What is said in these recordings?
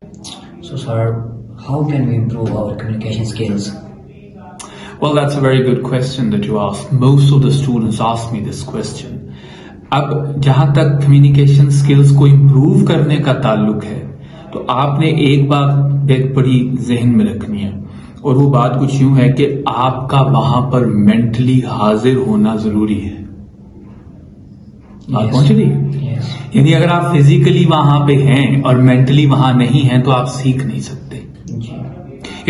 So, sir, how can we improve our communication skills? Well, that's a very good question that you asked. Most of the students ask me this question. अब जहां तक communication skills को improve करने का ताल्लुक है, तो आपने एक बात एक बड़ी जहन में रखनी है, और वो बात कुछ यूं है कि आपका वहां पर मेंटली हाजिर होना जरूरी है। बात पहुंच रही है? यानी अगर आप फिजिकली वहां पे हैं और मेंटली वहां नहीं हैं, तो आप सीख नहीं सकते।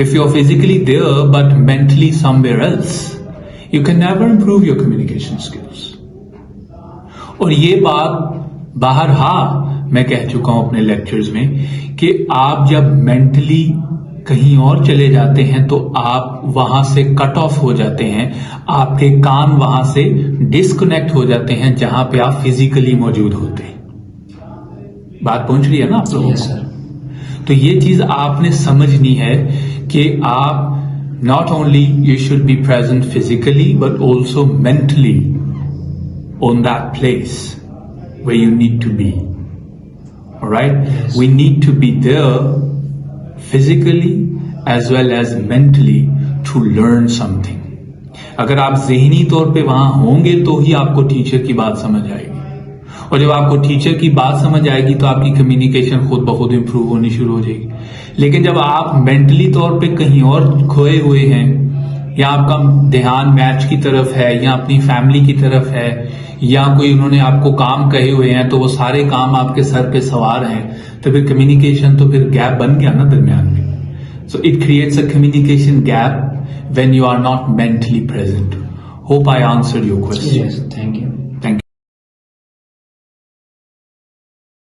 If you're physically there but mentally somewhere else, you can never improve your communication skills. और ये बात बाहर मैं कह चुका हूं अपने लेक्चर्स में कि आप जब मेंटली कहीं और चले जाते हैं तो आप वहां से कट ऑफ हो जाते हैं, आपके कान वहां से डिस्कनेक्ट हो जाते हैं जहां पे आप फिजिकली मौजूद होते हैं। बात पहुंच रही है ना आप लोगों को? तो ये चीज आपने समझनी है कि आप not only you should be present physically but also mentally on that place where you need to be. All right? Yes. We need to be there physically as well as mentally to learn something. अगर आप ज़हनी तौर पे वहां होंगे तो ही आपको teacher की बात समझ आएगी, और जब आपको टीचर की बात समझ आएगी तो आपकी कम्युनिकेशन खुद ब खुद इंप्रूव होनी शुरू हो जाएगी। लेकिन जब आप मेंटली तौर पे कहीं और खोए हुए हैं, या आपका ध्यान मैच की तरफ है, या अपनी फैमिली की तरफ है, या कोई उन्होंने आपको काम कहे हुए हैं तो वो सारे काम आपके सर पे सवार हैं, तो फिर कम्युनिकेशन तो फिर गैप बन गया ना दरमियान में। So it creates a communication gap when you are not mentally present. Hope I answered your question. Yes, thank you.